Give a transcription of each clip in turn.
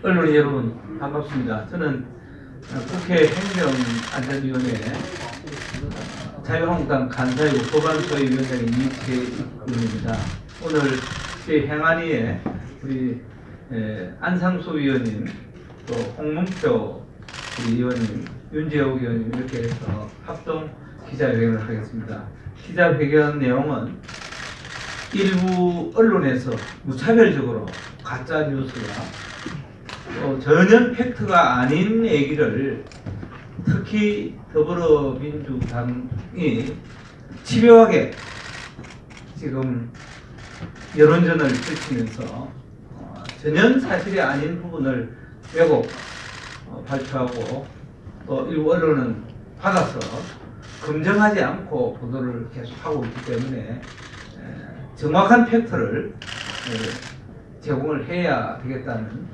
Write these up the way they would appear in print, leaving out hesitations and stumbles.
언론 여러분 반갑습니다. 저는 국회 행정안전위원회 자유한국당 간사이고 법안소위원장의 이익재 의원입니다. 오늘 제 행안위에 우리 안상수 위원님, 또 홍문표 의원님, 윤재욱 의원님 이렇게 해서 합동 기자회견을 하겠습니다. 기자회견 내용은 일부 언론에서 무차별적으로 가짜 뉴스와 전혀 팩트가 아닌 얘기를 특히 더불어민주당이 집요하게 지금 여론전을 펼치면서 전혀 사실이 아닌 부분을 왜곡 발표하고 또 일부 언론은 받아서 검증하지 않고 보도를 계속하고 있기 때문에 정확한 팩트를 제공을 해야 되겠다는,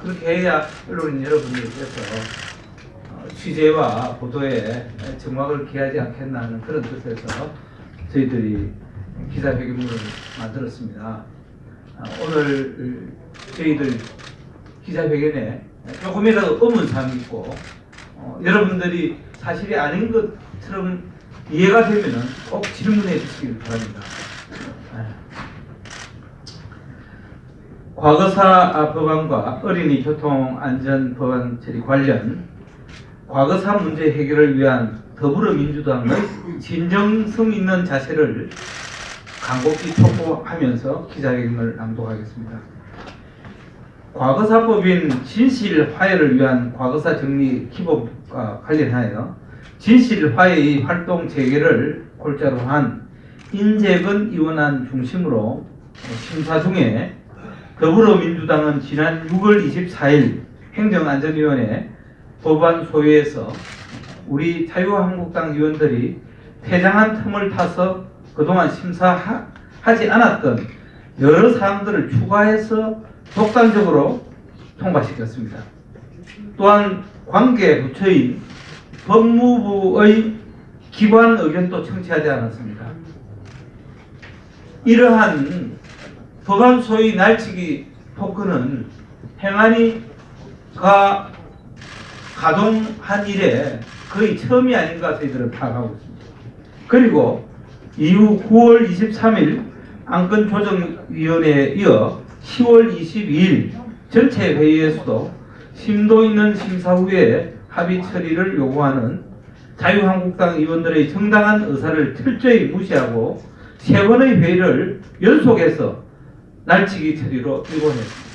그렇게 해야 언론인 여러분들께서 취재와 보도에 정확을 기하지 않겠나 하는 그런 뜻에서 저희들이 기자회견문을 만들었습니다. 오늘 저희들 기자회견에 조금이라도 의문사항이 있고 여러분들이 사실이 아닌 것처럼 이해가 되면 꼭 질문해 주시길 바랍니다. 과거사 법안과 어린이 교통안전 법안 처리 관련 과거사 문제 해결을 위한 더불어민주당의 진정성 있는 자세를 간곡히 촉구하면서 기자회견을 낭독하겠습니다. 과거사법인 진실화해를 위한 과거사 정리 기법과 관련하여 진실화해의 활동 재개를 골자로 한 인재근 의원안 중심으로 심사 중에 더불어민주당은 지난 6월 24일 행정안전위원회 법안 소위에서 우리 자유한국당 의원들이 퇴장한 틈을 타서 그동안 심사하지 않았던 여러 사항들을 추가해서 독단적으로 통과시켰습니다. 또한 관계 부처인 법무부의 기관 의견도 청취하지 않았습니다. 이러한 법안 소위 날치기 토크는 행안위가 가동한 이래 거의 처음이 아닌가 저희들은 파악하고 있습니다. 그리고 이후 9월 23일 안건조정위원회에 이어 10월 22일 전체 회의에서도 심도 있는 심사 후에 합의 처리를 요구하는 자유한국당 의원들의 정당한 의사를 철저히 무시하고 3번의 회의를 연속해서 날치기 처리로 일관했습니다.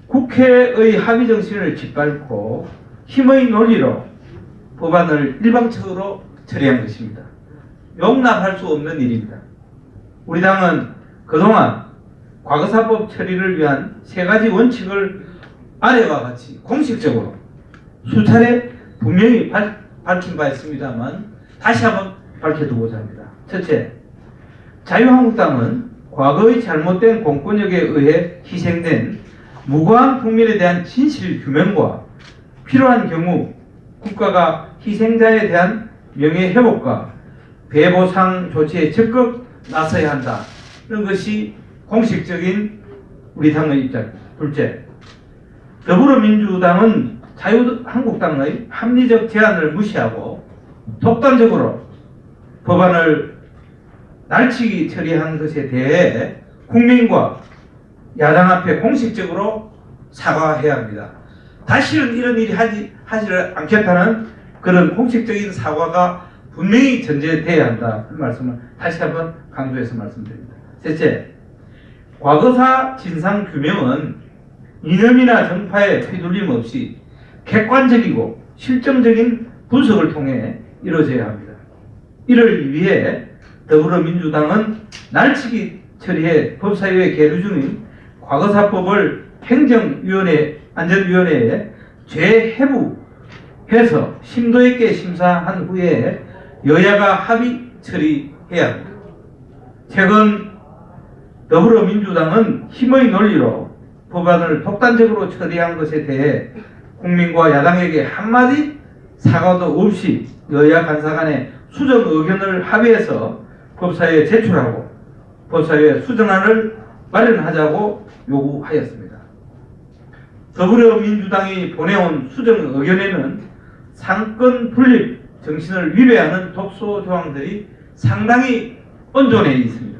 국회의 합의 정신을 짓밟고 힘의 논리로 법안을 일방적으로 처리한 것입니다. 용납할 수 없는 일입니다. 우리 당은 그동안 과거사법 처리를 위한 3가지 원칙을 아래와 같이 공식적으로 수차례 분명히 밝힌 바 있습니다만 다시 한번 밝혀두고자 합니다. 첫째, 자유한국당은 과거의 잘못된 공권력에 의해 희생된 무고한 국민에 대한 진실 규명과 필요한 경우 국가가 희생자에 대한 명예회복과 배보상 조치에 적극 나서야 한다. 이런 것이 공식적인 우리 당의 입장입니다. 둘째, 더불어민주당은 자유한국당의 합리적 제안을 무시하고 독단적으로 법안을 날치기 처리한 것에 대해 국민과 야당 앞에 공식적으로 사과해야 합니다. 다시는 이런 일이 하지를 않겠다는 그런 공식적인 사과가 분명히 전제돼야 한다. 그 말씀을 다시 한번 강조해서 말씀드립니다. 셋째, 과거사 진상규명은 이념이나 정파에 휘둘림 없이 객관적이고 실정적인 분석을 통해 이루어져야 합니다. 이를 위해 더불어민주당은 날치기 처리해 법사위에 계류 중인 과거사법을 행정위원회, 안전위원회에 재해부해서 심도 있게 심사한 후에 여야가 합의 처리해야 합니다. 최근 더불어민주당은 힘의 논리로 법안을 독단적으로 처리한 것에 대해 국민과 야당에게 한마디 사과도 없이 여야 간사 간의 수정 의견을 합의해서 법사위에 제출하고 법사위에 수정안을 마련하자고 요구하였습니다. 더불어민주당이 보내온 수정 의견에는 상권 분립 정신을 위배하는 독소 조항들이 상당히 온전해 있습니다.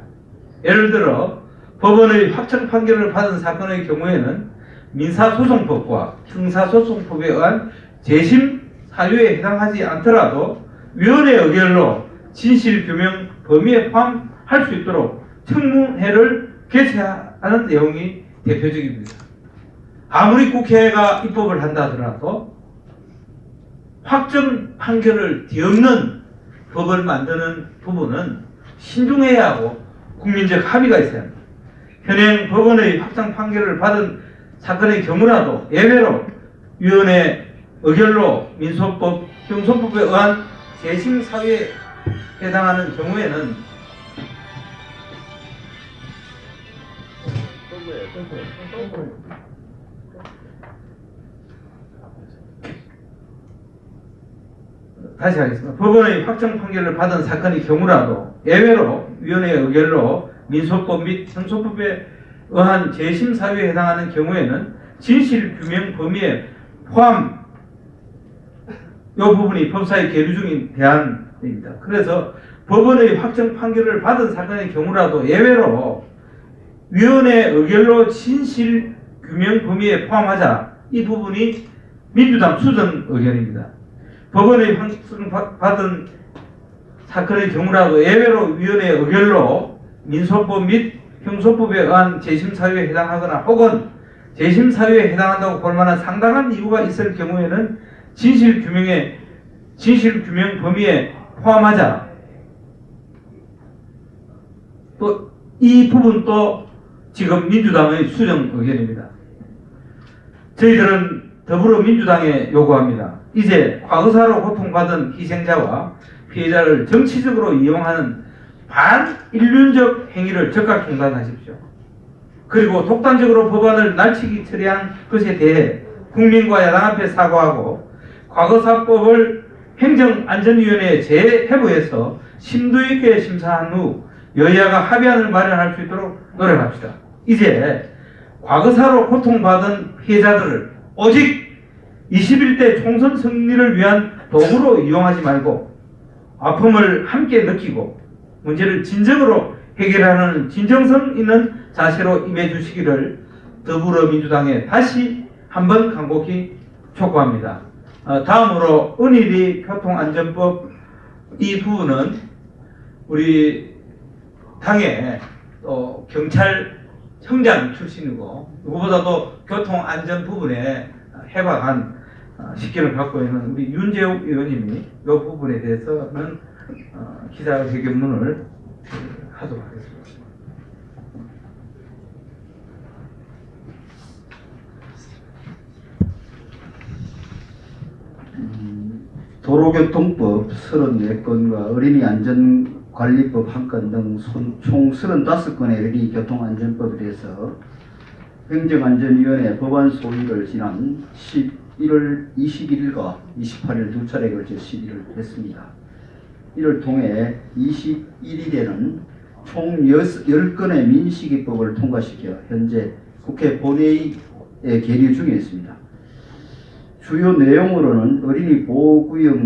예를 들어 법원의 확정 판결을 받은 사건의 경우에는 민사소송법과 형사소송법에 의한 재심 사유에 해당하지 않더라도 위원회 의결로 진실규명 범위에 포함할 수 있도록 청문회를 개최하는 내용이 대표적입니다. 아무리 국회가 입법을 한다 하더라도 확정 판결을 뒤엎는 법을 만드는 부분은 신중해야 하고 국민적 합의가 있어야 합니다. 현행 법원의 확정 판결을 받은 사건의 경우라도 예외로 위원회 의결로 민소법, 형소법에 의한 재심 사유에 해당하는 경우에는 다시 하겠습니다. 법원의 확정 판결을 받은 사건의 경우라도 예외로 위원회 의결로 민소법 및 형소법에 의한 재심 사유에 해당하는 경우에는 진실규명 범위에 포함 이 부분이 법사위 계류 중인 대안입니다. 그래서 법원의 확정 판결을 받은 사건의 경우라도 예외로 위원회 의결로 진실규명 범위에 포함하자 이 부분이 민주당 수정 의견입니다. 법원의 확정 받은 사건의 경우라도 예외로 위원회 의결로 민소법 및 형소법에 의한 재심 사유에 해당하거나 혹은 재심 사유에 해당한다고 볼 만한 상당한 이유가 있을 경우에는 진실규명 범위에 포함하자. 또 이 부분도 지금 민주당의 수정 의견입니다. 저희들은 더불어민주당에 요구합니다. 이제 과거사로 고통받은 희생자와 피해자를 정치적으로 이용하는 반인륜적 행위를 즉각 중단하십시오. 그리고 독단적으로 법안을 날치기 처리한 것에 대해 국민과 야당 앞에 사과하고 과거사법을 행정안전위원회에 재해부해서 심도 있게 심사한 후 여야가 합의안을 마련할 수 있도록 노력합시다. 이제 과거사로 고통받은 피해자들을 오직 21대 총선 승리를 위한 도구로 이용하지 말고 아픔을 함께 느끼고 문제를 진정으로 해결하는 진정성 있는 자세로 임해주시기를 더불어민주당에 다시 한번 간곡히 촉구합니다. 다음으로 은일이 교통안전법 이 부분은 우리 당의 경찰청장 출신이고 누구보다도 교통안전 부분에 해박한 식견을 갖고 있는 우리 윤재욱 의원님이 이 부분에 대해서는 기자회견문을 하도록 하겠습니다. 도로교통법 34건과 어린이 안전관리법 1건 등 총 35건의 어린이 교통안전법에 대해서 행정안전위원회 법안 소위를 지난 11월 21일과 28일 두 차례에 걸쳐 시비를 했습니다. 이를 통해 21일에는 총 10건의 민식이법을 통과시켜 현재 국회 본회의에 계류 중에 있습니다. 주요 내용으로는 어린이 보호구역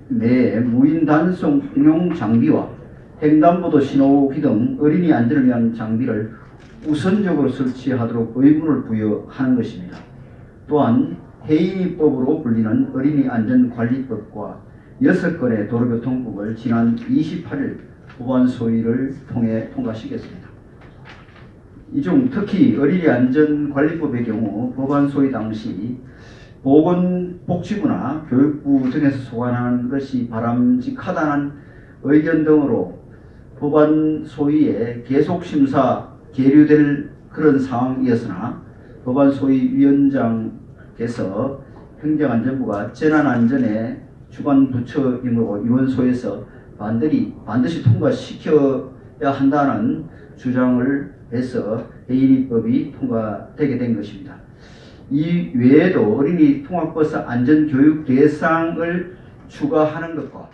내에 무인 단속 홍용 장비와 횡단보도 신호기 등 어린이 안전을 위한 장비를 우선적으로 설치하도록 의무를 부여하는 것입니다. 또한 해인이법으로 불리는 어린이 안전관리법과 6건의 도로교통법을 지난 28일 법안 소위를 통해 통과시켰습니다. 이 중 특히 어린이 안전관리법의 경우 법안 소위 당시 보건복지부나 교육부 등에서 소관한 것이 바람직하다는 의견 등으로 법안 소위에 계속심사 계류될 그런 상황이었으나 법안 소위 위원장께서 행정안전부가 재난안전의 주관 부처이므로 위원소에서 반드시 통과시켜야 한다는 주장을 해서 해인이법이 통과되게 된 것입니다. 이 외에도 어린이 통학버스 안전교육 대상을 추가하는 것과